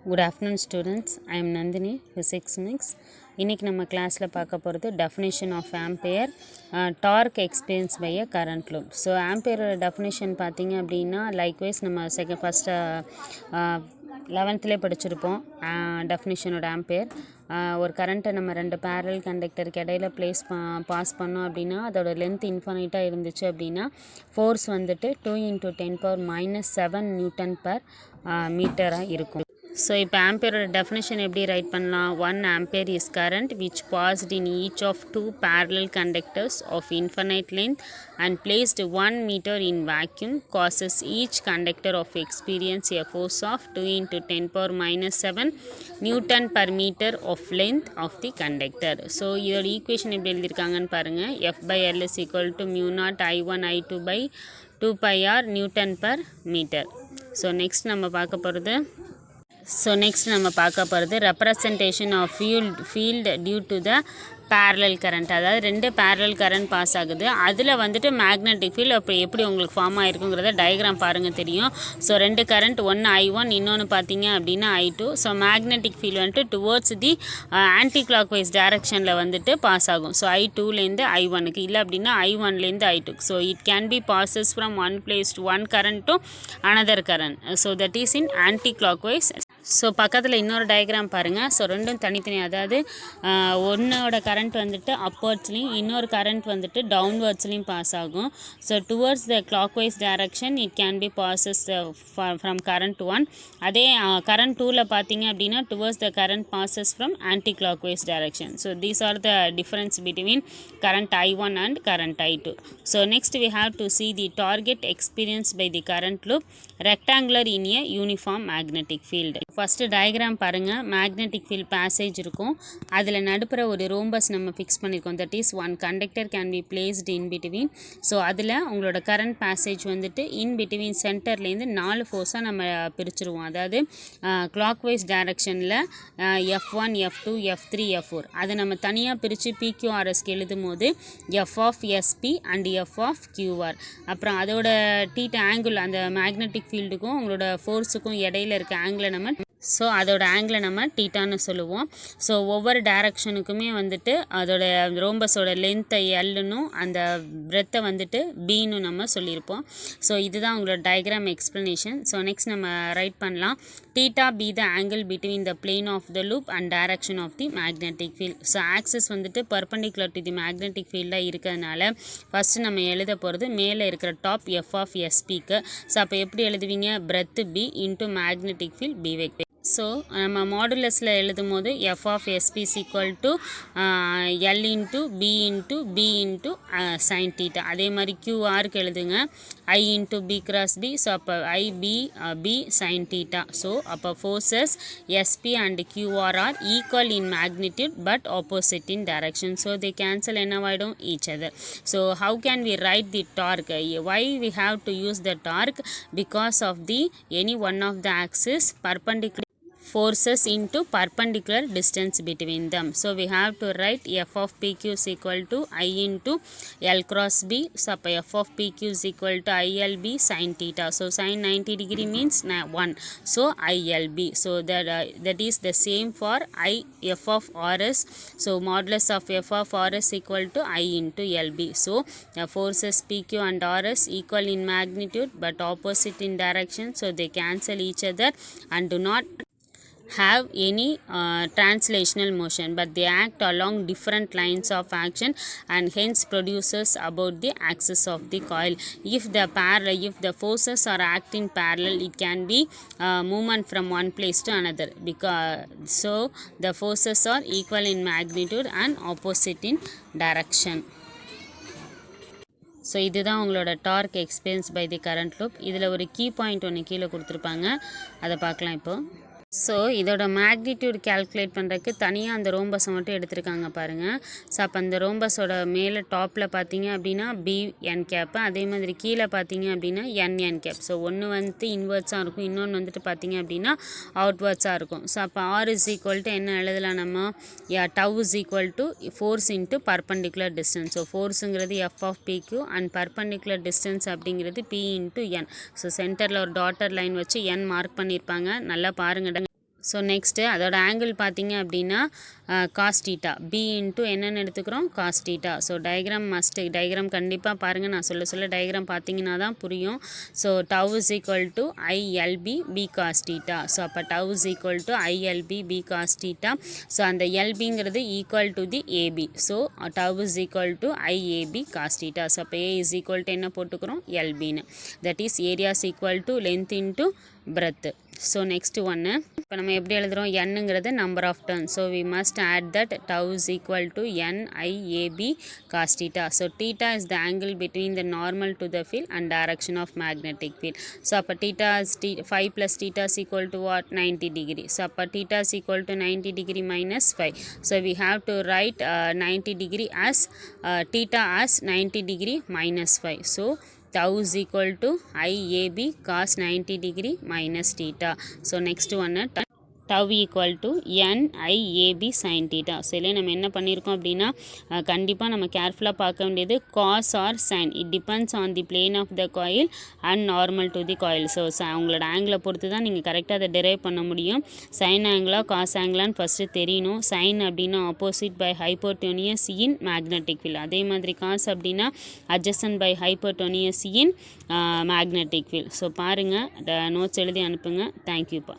Good afternoon students. I am Nandini, Physics Mix. இன்னைக்கு நம்ம கிளாஸில் பார்க்க போகிறது definition of ampere, torque experienced by a current loop. So ஆம்பியரோட டெஃபினேஷன் பார்த்தீங்க அப்படின்னா லைக்வைஸ் நம்ம ஃபஸ்ட்டு 11th படிச்சிருப்போம். டெஃபினேஷனோட ஆம்பியர் ஒரு கரண்ட்டை நம்ம ரெண்டு பேரல் கண்டக்டருக்கு இடையில பாஸ் பண்ணோம் அப்படின்னா அதோட லென்த் இன்ஃபைனைட்டாக இருந்துச்சு அப்படின்னா ஃபோர்ஸ் வந்துட்டு 2 × 10⁻⁷ நியூட்டன் பர் மீட்டராக இருக்கும். ஸோ இப்போ ஆம்பியரோட டெஃபினேஷன் எப்படி ரைட் பண்ணலாம்? 1 ampere is current which passed in each of two parallel conductors of infinite length and placed 1 meter in vacuum causes each conductor of experience a force of 2 × 10⁻⁷ Newton per meter of length of the conductor. So இதோட equation எப்படி எழுதியிருக்காங்கன்னு பாருங்கள். F/L is equal to μ0 I1 I2 by 2πr Newton per meter. So next நம்ம பார்க்க போகிறது representation of field due to the parallel current. அதாவது ரெண்டு parallel current pass ஆகுது, அதில் வந்துட்டு மேக்னெட்டிக் ஃபீல்டு அப்போ எப்படி உங்களுக்கு ஃபார்ம் ஆகிருக்குங்கிறத டயக்ராம் பாருங்கள் தெரியும். ஸோ ரெண்டு கரண்ட், ஒன்று I1 இன்னொன்று பார்த்தீங்க அப்படின்னா I2. ஸோ மேக்னெட்டிக் ஃபீல்டு வந்துட்டு towards the anticlockwise டைரக்ஷனில் வந்துட்டு பாஸ் ஆகும். ஸோ I2லேருந்து I1க்கு, இல்லை அப்படின்னா I1லேருந்து I2. So it can be passes from one place to one current to another current. So that is in anticlockwise. So பக்கத்தில் இன்னொரு டயக்ராம் பாருங்கள். ஸோ ரெண்டும் தனித்தனி, அதாவது ஒன்னோட கரண்ட் வந்துட்டு அப்வர்ட்ஸ்லேயும் இன்னொரு கரண்ட் வந்துட்டு டவுன்வர்ட்ஸ்லேயும் பாஸ் ஆகும். So towards the clock wise direction it can be passes from current 1. அதே கரண்ட் 2ல் பார்த்தீங்க அப்படின்னா towards the current passes from anti clock wise direction. So these are the difference between current I1 and current I2. So next we have to see the target experienced by the current loop rectangular in a uniform magnetic field. First diagram பாருங்கள். Magnetic field passage இருக்கும், அதில் நடுப்புற ஒரு rhombus நம்ம fix பண்ணியிருக்கோம். That is one conductor can be placed in between. So அதில் உங்களோட current passage வந்துட்டு இன் பிட்வீன் சென்டர்லேருந்து 4 ஃபோர்ஸாக நம்ம பிரிச்சுருவோம். அதாவது கிளாக் வைஸ் டைரக்ஷனில் F1 F2 F3 F4 அதை நம்ம தனியாக பிரித்து PQRSக்கு எழுதும் போது F of SP and F of QR. அப்புறம் அதோட டீட்டா ஆங்கிள், அந்த மேக்னெட்டிக் ஃபீல்டுக்கும் உங்களோட ஃபோர்ஸுக்கும் இடையில இருக்க ஆங்கிளை நம்ம அதோட ஆங்கிளை நம்ம டீட்டான்னு சொல்லுவோம். ஸோ ஒவ்வொரு டைரக்ஷனுக்குமே வந்துட்டு அதோட ரோம்பஸோட லென்த்தை எல்லுன்னும் அந்த பிரெத்தை வந்துட்டு பீன்னு நம்ம சொல்லியிருப்போம். ஸோ இதுதான் உங்களோட டயக்ராம் எக்ஸ்ப்ளனேஷன். ஸோ நெக்ஸ்ட் நம்ம ரைட் பண்ணலாம். Theta be the angle between the plane of the loop and direction of the magnetic field. So axis வந்துட்டு பர்பண்டிகுலர் டு தி மேக்னெட்டிக் ஃபீல்டாக இருக்கிறதுனால ஃபஸ்ட்டு நம்ம எழுத போகிறது மேலே இருக்கிற டாப் F of SPக்கு. ஸோ அப்போ எப்படி எழுதுவீங்க? Breadth B into magnetic field B vector. So நம்ம மாடுலஸில் எழுதும் போது F of SP is equal to L into B into B into sin theta. அதே மாதிரி QRக்கு எழுதுங்க I into B cross B. So அப்போ B sin theta. ஸோ அப்போ forces SP and QR are equal in magnitude but opposite in direction. So they cancel என்னவாயிடும்? each other. So how can we write the torque? Why we have to use the torque? Because of the any one of the axis perpendicular forces into perpendicular distance between them. So we have to write F of PQ is equal to I into L cross B. So F of PQ is equal to ILB sin theta. So sin 90 degree means 1. So ILB. So that is the same for I F of RS. So modulus of F of RS equal to I into LB. So the forces PQ and RS equal in magnitude but opposite in direction. So they cancel each other and do not have any translational motion, but they act along different lines of action and hence produces about the axis of the coil. If the forces are acting parallel, it can be movement from one place to another, because so the forces are equal in magnitude and opposite in direction. So இதுதான் உங்களோட torque experience by the current loop. இதில் ஒரு key point ஒன்று கீழே கொடுத்துருப்பாங்க, அதை பார்க்கலாம் இப்போது. ஸோ இதோட மேக்னிடியூட் கேல்குலேட் பண்ணுறதுக்கு தனியாக அந்த ரோம்பஸை மட்டும் எடுத்திருக்காங்க பாருங்கள். ஸோ அப்போ அந்த ரோம்பஸோட மேலே டாப்பில் பார்த்தீங்க அப்படின்னா BN கேப்பு, அதே மாதிரி கீழே பார்த்தீங்க அப்படின்னா NN கேப். ஸோ ஒன்று வந்துட்டு இன்வெர்ட்ஸாக இருக்கும், இன்னொன்று வந்துட்டு பார்த்தீங்க அப்படின்னா அவுட்வர்ட்ஸாக இருக்கும். ஸோ அப்போ R இஸ் ஈக்குவல் டு என்ன எழுதலாம் நம்ம? Tau is equal to force into perpendicular distance. So ஃபோர்ஸுங்கிறது F of PQ and perpendicular distance அப்படிங்கிறது P இன்ட்டு N. ஸோ சென்டரில் ஒரு டாட்டர் லைன் வச்சு N மார்க் பண்ணியிருப்பாங்க, நல்லா பாருங்கள். ஸோ நெக்ஸ்ட்டு அதோட ஆங்கிள் பார்த்தீங்க அப்படின்னா காஸ் டீட்டா பி இன்ட்டு என்னென்னு எடுத்துக்கிறோம் காஸ் டீட்டா. ஸோ டயக்ராம் கண்டிப்பாக பாருங்கள், நான் சொல்ல டயக்ராம் பார்த்தீங்கன்னா தான் புரியும். So tau is equal to ILB B cos theta. So அப்போ tau is equal to ILB B cos theta. So அந்த எல்பிங்கிறது equal to the AB. So tau is equal to IAB cos theta. So அப்போ A is equal to என்ன போட்டுக்கிறோம் எல்பின்னு. That is area is equal to length into breadth. So next ஒன்று இப்போ நம்ம எப்படி எழுதுகிறோம் என்னங்கிறது number of turn. So we must add that tau is equal to NIAB cos theta. So theta is the angle between the normal to the field and direction of magnetic field. So அப்போ theta is 5 + theta is equal to what 90 degree. So அப்போ theta is equal to 90 degree minus 5. So we have to write 90 degree as theta as 90 degree minus 5. ஸோ tau is equal to IAB cos 90 degree minus theta. So next one tau equal to NIAB sin theta. So இதில் நம்ம என்ன பண்ணியிருக்கோம் அப்படின்னா கண்டிப்பாக நம்ம கேர்ஃபுல்லாக பார்க்க வேண்டியது cos or sin. It depends on the plane of the coil and normal to the coil. So உங்களோட ஆங்கிளை பொறுத்து தான் நீங்கள் கரெக்டாக அதை டெரைவ் பண்ண முடியும். சைன் ஆங்கிளா காஸ் ஆங்கிளான்னு ஃபஸ்ட்டு தெரியணும். சைன் அப்படின்னா opposite by hypotenuse in magnetic field. அதே மாதிரி காஸ் அப்படின்னா adjacent by hypotenuse in magnetic field. So பாருங்கள், நோட்ஸ் எழுதி அனுப்புங்க. தேங்க்யூப்பா.